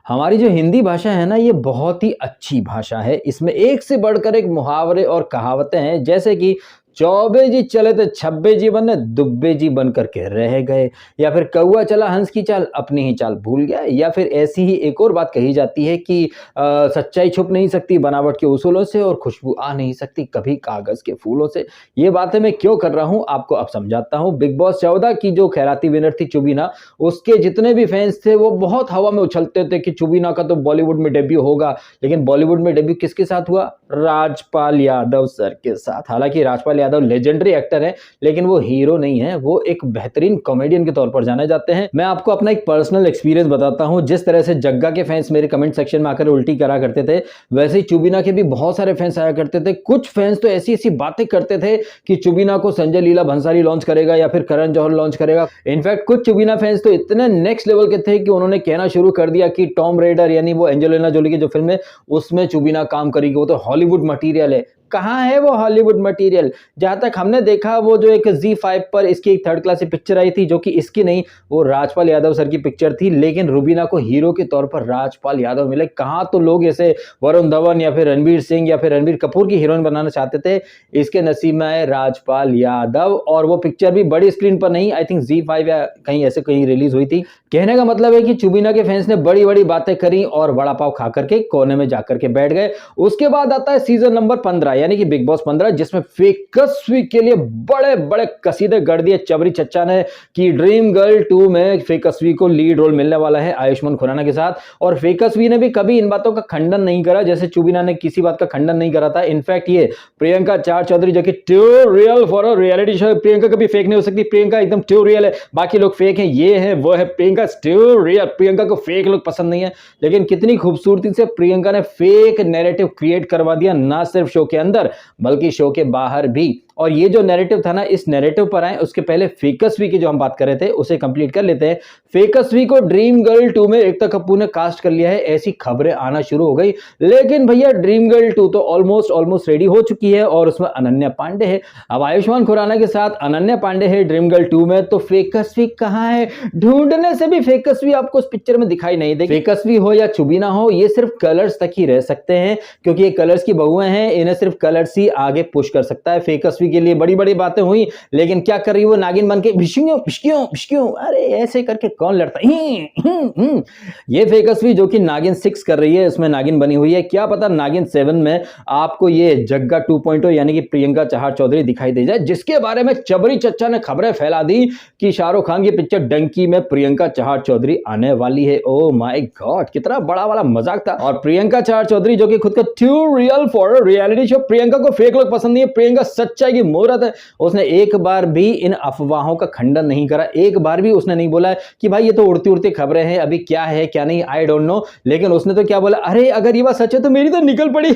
हमारी जो हिंदी भाषा है ना, ये बहुत ही अच्छी भाषा है। इसमें एक से बढ़कर एक मुहावरे और कहावतें हैं, जैसे कि चौबे जी चले तो छब्बे जी बने, दुब्बे जी बन करके रह गए। या फिर कौआ चला हंस की चाल, अपनी ही चाल भूल गया। या फिर ऐसी ही एक और बात कही जाती है कि सच्चाई छुप नहीं सकती बनावट के उसूलों से, और खुशबू आ नहीं सकती कभी कागज के फूलों से। ये बातें मैं क्यों कर रहा हूँ आपको अब समझाता हूँ। बिग बॉस 14 की जो खैराती विनर थी चुबीना, उसके जितने भी फैंस थे वो बहुत हवा में उछलते थे कि चुबीना का तो बॉलीवुड में डेब्यू होगा। लेकिन बॉलीवुड में डेब्यू किसके साथ हुआ? राजपाल यादव सर के साथ। हालांकि राजपाल यादव लेजेंडरी एक्टर है, लेकिन वो हीरो नहीं है, वो एक बेहतरीन कॉमेडियन के तौर पर जाने जाते हैं। मैं आपको अपना एक पर्सनल एक्सपीरियंस बताता हूं। जिस तरह से जग्गा के फैंस मेरे कमेंट सेक्शन में आकर उल्टी करा करते थे, वैसे ही चुबीना के भी बहुत सारे फैंस आया करते थे। कुछ फैंस तो ऐसी ऐसी बातें करते थे कि चुबीना को संजय लीला भंसाली लॉन्च करेगा या फिर करण जौहर लॉन्च करेगा। इनफैक्ट कुछ चुबीना फैंस तो इतने नेक्स्ट लेवल के थे कि उन्होंने कहना शुरू कर दिया कि टॉम रेडर, यानी वो एंजेलिना जोली की जो फिल्म है, उसमें चुबीना काम करेगी, वो तो हॉलीवुड मटीरियल है। कहाँ है वो हॉलीवुड मटेरियल? जहां तक हमने देखा, वो जो एक Z5 पर इसकी एक थर्ड क्लास पिक्चर आई थी, जो कि इसकी नहीं, वो राजपाल यादव सर की पिक्चर थी, लेकिन रुबीना को हीरो के तौर पर राजपाल यादव मिले। कहाँ तो लोग ऐसे वरुण धवन या फिर रणवीर सिंह या फिर रणबीर कपूर की हीरोइन बनाना चाहते थे, इसके नसीब में आए राजपाल यादव। और वो पिक्चर भी बड़ी स्क्रीन पर नहीं, आई थिंक Z5 या कहीं ऐसे कहीं रिलीज हुई थी। कहने का मतलब है कि चुबीना के फैंस ने बड़ी बड़ी बातें करी और वड़ा पाव खा करके कोने में जाकर के बैठ गए। उसके बाद आता है सीजन नंबर 15, यानी कि बिग बॉस 15, जिसमें फेकस्वी के लिए बड़े बड़े कसीदे गढ़ दिए चबरी चच्चा ने कि ड्रीम गर्ल 2 में फेकस्वी को लीड रोल मिलने वाला है आयुष्मान खुराना के साथ। और फेकस्वी ने भी कभी इन बातों का खंडन नहीं करा, जैसे चुबीना ने किसी बात का खंडन नहीं करा था। इनफैक्ट ये प्रियंका चार चौधरी, जो कि true real for a reality show, Priyanka कभी फेक नहीं हो सकती, प्रियंका एकदम ट्रू रियल है, बाकी लोग फेक हैं, ये है वो है, प्रियंका ट्रू रियल। प्रियंका को फेक लोग पसंद नहीं है, लेकिन कितनी खूबसूरती से प्रियंका ने फेक नैरेटिव क्रिएट करवा दिया, ना सिर्फ शो के अंदर बल्कि शो के बाहर भी। और ये जो नैरेटिव था ना, इस नैरेटिव पर आए उसके पहले फेकस्वी की जो हम बात कर रहे थे उसे कंप्लीट कर लेते हैं। फेकस्वी को ड्रीम गर्ल 2 में एकता कपूर ने कास्ट कर लिया है, ऐसी खबरें आना शुरू हो गई। लेकिन भैया ड्रीम गर्ल 2 तो ऑलमोस्ट रेडी हो चुकी है और उसमें अनन्या पांडे है। अब आयुष्मान खुराना के साथ अनन्या पांडे है ड्रीम गर्ल 2 में, तो फेकस्वी कहां है? ढूंढने से भी फेकस्वी आपको उस पिक्चर में दिखाई नहीं देगी। फेकस्वी हो या चुबीना हो, ये सिर्फ कलर्स तक ही रह सकते हैं, क्योंकि ये कलर्स की बहुएं हैं, इन्हें सिर्फ कलर्स ही आगे पुश कर सकता है। फेकस्वी के लिए बड़ी बड़ी बातें हुई, लेकिन क्या कर रही वो नागिन बन के भिशक्यों भिशक्यों भिशक्यों, अरे ऐसे करके कौन लड़ता है? ये फेकस्वी जो कि नागिन 6 कर रही है, उसमें नागिन बनी हुई है। क्या पता नागिन 7 में आपको ये जग्गा 2.0 यानी कि प्रियंका चहार चौधरी दिखाई दे जाए, जिसके बारे में चबरी चच्चा ने खबरें फैला दी कि शाहरुख खान की पिक्चर डंकी में प्रियंका चहार चौधरी आने वाली है। ओ माय गॉड, कितना बड़ा वाला मजाक था। और प्रियंका चहार चौधरी जो कि खुद का true real for reality show, Priyanka को फेक लोग पसंद नहीं है, प्रियंका सच्चाई की मूरत है। उसने एक बार भी इन अफवाहों का खंडन नहीं करा, एक बार भी उसने नहीं बोला कि भाई ये तो उड़ती उड़ती खबरें हैं, अभी क्या है क्या नहीं आई डोंट नो। लेकिन उसने तो क्या बोला, अरे अगर ये बात सच है तो मेरी तो निकल पड़ी।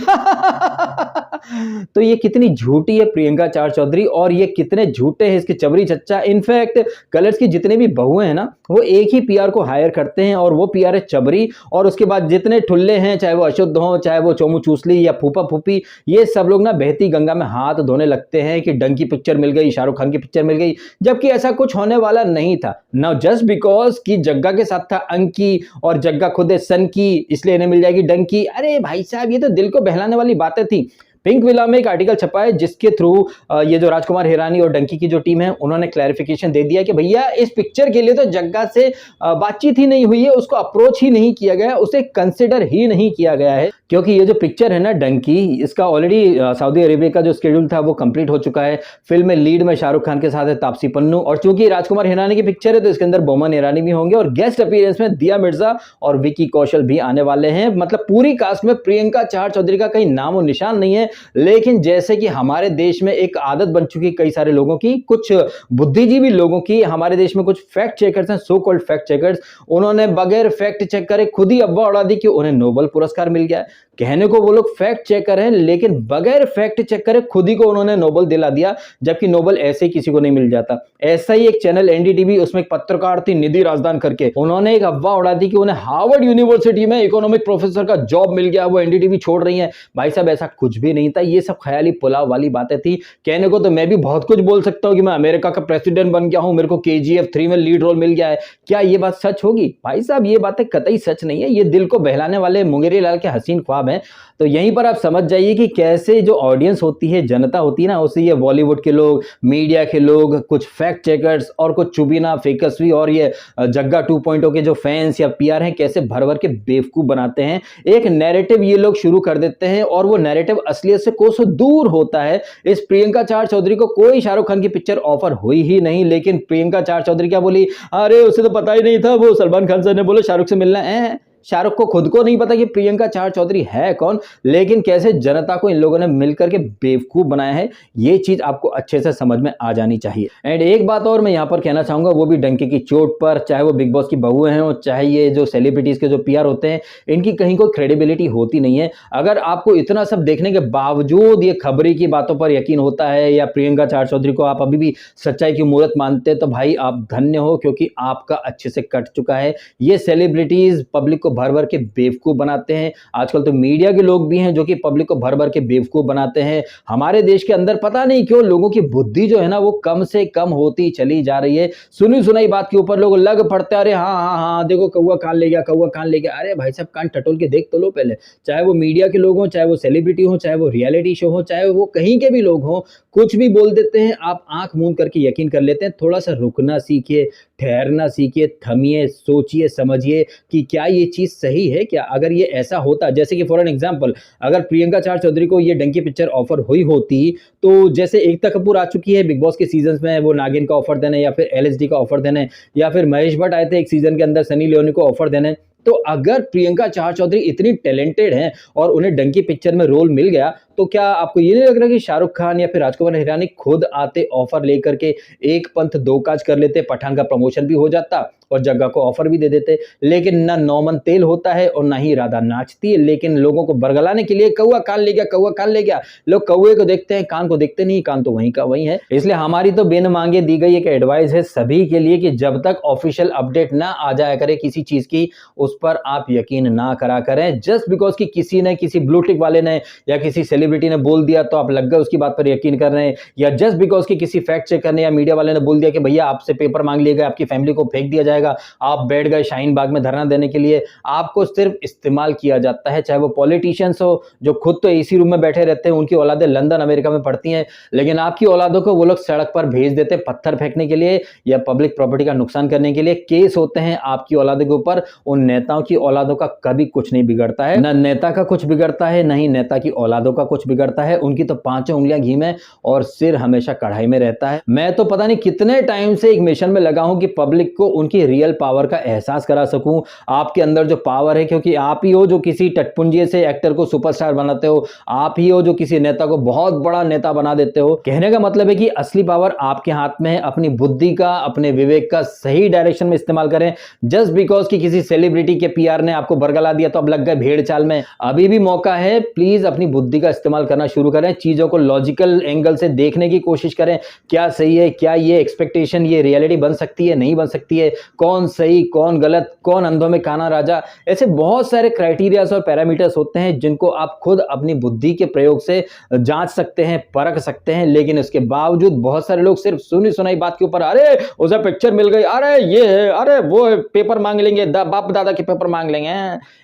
तो ये कितनी झूठी है प्रियंका चार चौधरी, और ये कितने झूठे हैं इसके चबरी चच्चा। इनफैक्ट कलर्स की जितने भी बहुएं हैं ना, वो एक ही पीआर को हायर करते हैं, और वो पीआर है चबरी। और उसके बाद जितने ठुल्ले हैं, चाहे वो अशुद्ध हो, चाहे वो चोमू चूसली या फूफा फूफी, ये सब लोग ना बहती गंगा में हाथ धोने लगते हैं कि डंकी पिक्चर मिल गई, शाहरुख खान की पिक्चर मिल गई, जबकि ऐसा कुछ होने वाला नहीं था। नाउ जस्ट बिकॉज कि जग्गा के साथ था अंकी और जग्गा खुद है सन की, इसलिए इन्हें मिल जाएगी डंकी। अरे भाई साहब, ये तो दिल को बहलाने वाली बातें थी। पिंक विला में एक आर्टिकल छपा है, जिसके थ्रू ये जो राजकुमार हिरानी और डंकी की जो टीम है, उन्होंने क्लैरिफिकेशन दे दिया कि भैया इस पिक्चर के लिए तो जग्गा से बातचीत ही नहीं हुई है, उसको अप्रोच ही नहीं किया गया, उसे कंसिडर ही नहीं किया गया है। क्योंकि ये जो पिक्चर है ना डंकी, इसका ऑलरेडी सऊदी अरेबिया का जो शेड्यूल था वो कंप्लीट हो चुका है। फिल्म में लीड में शाहरुख खान के साथ है तापसी पन्नू, और चूंकि राजकुमार हिरानी की पिक्चर है तो इसके अंदर बोमन ईरानी भी होंगे, और गेस्ट अपीयरेंस में दिया मिर्जा और विकी कौशल भी आने वाले हैं। मतलब पूरी कास्ट में प्रियंका चहार चौधरी का कहीं नाम और निशान नहीं है। लेकिन जैसे कि हमारे देश में एक आदत बन चुकी है कई सारे लोगों की, कुछ बुद्धिजीवी लोगों की, हमारे देश में कुछ फैक्ट चेकर्स हैं, सो कॉल्ड फैक्ट चेकर्स, उन्होंने बगैर फैक्ट चेक करे खुद ही अफवाह उड़ा दी कि उन्हें नोबेल पुरस्कार मिल गया है। कहने को वो लोग फैक्ट चेकर हैं, लेकिन बगैर फैक्ट चेक करे खुद ही को उन्होंने नोबेल दिला दिया, जबकि नोबेल ऐसे ही किसी को नहीं मिल जाता। ऐसा ही एक चैनल एनडीटीवी, उसमें एक पत्रकार थी निधि राजदान करके, उन्होंने एक अफवाह उड़ा दी कि उन्हें हार्वर्ड यूनिवर्सिटी में इकोनॉमिक प्रोफेसर का जॉब मिल गया, वो एनडीटीवी छोड़ रही है। भाई साहब, ऐसा कुछ भी नहीं नहीं था, ये सब ख्याली पुलाव वाली बातें थी। कहने को तो मैं भी बहुत कुछ बोल सकता हूँ कि मैं अमेरिका का प्रेसिडेंट बन गया हूँ, मेरे को KGF 3 में लीड रोल मिल गया है। क्या ये बात सच होगी? भाई साहब, ये बातें कतई सच नहीं है, ये दिल को बहलाने वाले मुंगेरी लाल के हसीन ख्वाब हैं। तो यहीं पर आप समझ जाइए कि कैसे जो ऑडियंस होती है, जनता होती है ना, उसे ये बॉलीवुड के लोग, मीडिया के लोग, कुछ फैक्ट चेकर्स और कुछ चुबीना फेकसवी और ये जग्गा 2.0 के जो फैंस या PR हैं, कैसे भर भर के बेवकूफ बनाते हैं। एक नैरेटिव ये लोग शुरू कर देते हैं और वो नैरेटिव असलियत से कोसों दूर होता है। इस प्रियंका चार चौधरी को कोई शाहरुख खान की पिक्चर ऑफर हुई ही नहीं, लेकिन प्रियंका चार चौधरी क्या बोली, अरे उसे तो पता ही नहीं था, वो सलमान खान सर ने बोला शाहरुख से मिलना है। शाहरुख को खुद को नहीं पता कि प्रियंका चार चौधरी है कौन, लेकिन कैसे जनता को इन लोगों ने मिलकर के बेवकूफ बनाया है, ये चीज आपको अच्छे से समझ में आ जानी चाहिए। एंड एक बात और मैं यहां पर कहना चाहूंगा, वो भी डंके की चोट पर, चाहे वो बिग बॉस की बहुएं हैं, चाहे ये जो सेलिब्रिटीज के जो PR होते हैं, इनकी कहीं कोई क्रेडिबिलिटी होती नहीं है। अगर आपको इतना सब देखने के बावजूद ये खबरी की बातों पर यकीन होता है या प्रियंका चार चौधरी को आप अभी भी सच्चाई की मूर्त मानते हैं, तो भाई आप धन्य हो, क्योंकि आपका अच्छे से कट चुका है। ये सेलिब्रिटीज पब्लिक को भर भर के बेवकूफ बनाते हैं। आजकल तो मीडिया के लोग भी हैं जो कि पब्लिक को भर भर के बेवकूफ बनाते हैं। हमारे देश के अंदर पता नहीं क्यों लोगों की बुद्धि जो है ना, वो कम से कम होती चली जा रही है। सुनी सुनाई बात के ऊपर लोग लग पड़ते हैं, अरे हाँ हाँ हाँ देखो कौवा कान ले गया, कौवा कान ले गया। अरे भाई साहब, कान टटोल के देख तो लो पहले। चाहे वो मीडिया के लोग हों, चाहे वो सेलिब्रिटी हो, चाहे वो रियलिटी शो हो, चाहे वो कहीं के भी लोग हों, कुछ भी बोल देते हैं, आप आंख मूंद करके यकीन कर लेते हैं। थोड़ा सा रुकना सीखिए, ठहरना सीखिए, थमिए, सोचिए, समझिए कि क्या ये चीज सही है क्या। अगर ये ऐसा होता, जैसे कि फॉर एन एग्जांपल, अगर प्रियंका चार चौधरी को ये डंकी पिक्चर ऑफर हुई होती, तो जैसे एकता कपूर आ चुकी है बिग बॉस के सीजन में, वो नागिन का ऑफर देने या फिर LSD का ऑफर देने, या फिर महेश भट्ट आए थे एक सीजन के अंदर सनी लियोनी को ऑफर देने। तो अगर प्रियंका चार चौधरी इतनी टैलेंटेड हैं और उन्हें डंकी पिक्चर में रोल मिल गया, तो क्या आपको ये नहीं लग रहा कि शाहरुख खान या फिर राजकुमार हिरानी खुद आते ऑफर लेकर के, एक पंथ दो काज कर लेते, पठान का प्रमोशन भी हो जाता और जग्गा को ऑफर भी दे देते। लेकिन ना नौमन तेल होता है और ना ही राधा नाचती है, लेकिन लोगों को बरगलाने के लिए कौवा कान ले गया, कौवा कान ले गया। लोग कौवे को देखते हैं, कान को देखते नहीं, कान तो वहीं का वहीं है। इसलिए हमारी तो बिन मांगे दी गई एक एडवाइस है सभी के लिए कि जब तक ऑफिशियल अपडेट ना आ जाया करे किसी चीज की, उस पर आप यकीन ना करा करें। जस्ट बिकॉज कि किसी ने, किसी ब्लू टिक वाले ने या किसी सेलिब्रिटी ने बोल दिया तो आप लग गए उसकी बात पर यकीन कर रहे हैं, या जस्ट बिकॉज कि किसी फैक्ट चेक करने या मीडिया वाले ने बोल दिया कि भैया आपसे पेपर मांग लिए गए, आपकी फैमिली को फेंक दिया जाएगा, आप बैठ गए शाहीन बाग में धरना देने के लिए। आपको सिर्फ इस्तेमाल किया जाता है, चाहे वो पॉलिटिशियंस हो जो खुद तो एसी रूम में बैठे रहते हैं, उनकी औलादें लंदन अमेरिका में पढ़ती हैं, लेकिन आपकी औलादों को वो लोग सड़क पर भेज देते हैं पत्थर फेंकने के लिए या पब्लिक प्रॉपर्टी का नुकसान करने के लिए। केस होते हैं आपकी औलादों के ऊपर। उन नेताओं की औलादों का कभी कुछ नहीं बिगड़ता है, ना नेता का कुछ बिगड़ता है, ना ही नेता की औलादों का कुछ बिगड़ता है। उनकी तो पांचों उंगलियां घी में और सिर हमेशा कढ़ाई में रहता है। मैं तो पता नहीं कितने टाइम से एक मिशन में लगा हूं कि पब्लिक को उनकी रियल पावर का एहसास करा सकूं। आपके अंदर जो पावर है, क्योंकि आप ही हो जो किसी टटपुंजिये से एक्टर को सुपरस्टार बनाते हो, आप ही हो जो किसी नेता को बहुत बड़ा नेता बना देते हो। कहने का मतलब है कि असली पावर आपके हाथ में है। अपनी बुद्धि का, अपने विवेक का सही डायरेक्शन में इस्तेमाल करें। जस्ट बिकॉज कि किसी सेलिब्रिटी के PR ने आपको बरगला दिया तो अब लग गए भेड़ चाल में। अभी भी मौका है, प्लीज अपनी बुद्धि का इस्तेमाल करना शुरू करें। चीजों को लॉजिकल एंगल से देखने की कोशिश करें, क्या सही है, क्या ये एक्सपेक्टेशन, ये रियलिटी बन सकती है, नहीं बन सकती है, कौन सही कौन गलत, कौन अंधों में काना राजा। ऐसे बहुत सारे क्राइटेरियाज और पैरामीटर्स होते हैं जिनको आप खुद अपनी बुद्धि के प्रयोग से जांच सकते हैं, परख सकते हैं। लेकिन इसके बावजूद बहुत सारे लोग सिर्फ सुनी सुनाई बात के ऊपर, अरे उसे पिक्चर मिल गई, अरे ये है, अरे वो है, पेपर मांग लेंगे, बाप दादा के पेपर मांग लेंगे।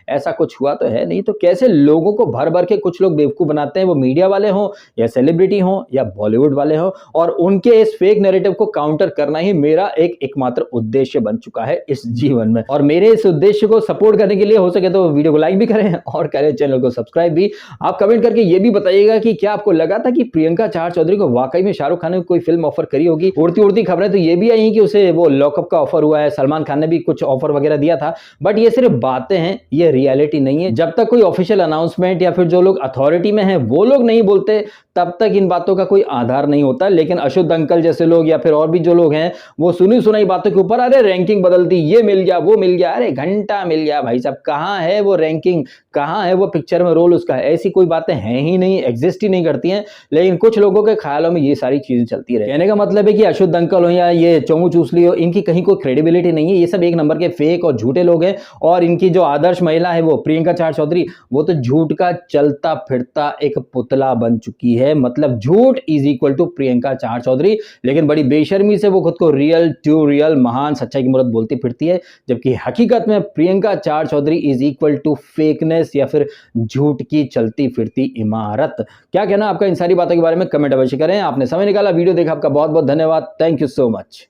ऐसा कुछ हुआ तो है नहीं। तो कैसे लोगों को भर भर के कुछ लोग बेवकूफ बनाते हैं, वो मीडिया वाले हों या सेलिब्रिटी हों या बॉलीवुड वाले हों, और उनके इस फेक नैरेटिव को काउंटर करना ही मेरा एकमात्र उद्देश्य बन चुका है इस जीवन में। और मेरे इस उद्देश्य को सपोर्ट करने के लिए हो सके तो वीडियो को लाइक भी करें और करें चैनल को सब्सक्राइब भी। आप कमेंट करके ये भी बताइएगा कि क्या आपको लगा था कि प्रियंका चार चौधरी को वाकई में शाहरुख खान ने कोई फिल्म ऑफर करी होगी। उड़ती उड़ती खबरें तो ये भी आई कि उसे वो लॉकअप का ऑफर हुआ है, सलमान खान ने भी कुछ ऑफर वगैरह दिया था, बट ये सिर्फ बातें हैं, ये रियलिटी नहीं है। जब तक कोई ऑफिशियल अनाउंसमेंट या फिर जो लोग अथॉरिटी में हैं वो लोग नहीं बोलते, तब तक इन बातों का कोई आधार नहीं होता। लेकिन अशुद्ध अंकल जैसे लोग या फिर और भी जो लोग हैं, वो सुनी सुनाई बातों के ऊपर अरे रैंकिंग बदल दी, ये मिल गया, वो मिल गया, अरे घंटा मिल गया। भाई साहब कहाँ है वो रैंकिंग, कहाँ है वो पिक्चर में रोल उसका? ऐसी कोई बातें हैं ही नहीं, एग्जिस्ट ही नहीं करती हैं। लेकिन कुछ लोगों के ख्यालों में ये सारी चीजें चलती रहे। कहने का मतलब है कि अशुद्ध अंकल हो या ये चोमू चूसली हो, इनकी कहीं कोई क्रेडिबिलिटी नहीं है। ये सब एक नंबर के फेक और झूठे लोग हैं। और इनकी जो आदर्श महिला है वो प्रियंका चार चौधरी, वो तो झूठ का चलता फिरता एक पुतला बन चुकी है। मतलब झूठ is equal to Priyanka Chahar Chaudhary. लेकिन बड़ी बेशर्मी से वो खुद को रियल टू रियल महान सच्चाई की मूरत बोलती फिरती है, जबकि हकीकत में Priyanka Chahar Choudhary is equal to fakeness या फिर झूठ की चलती फिरती इमारत। क्या कहना आपका इन सारी बातों के बारे में? कमेंट अवश्य करें। आपने समय निकाला, वीडियो देखा, आपका बहुत बहुत धन्यवाद। Thank you so much.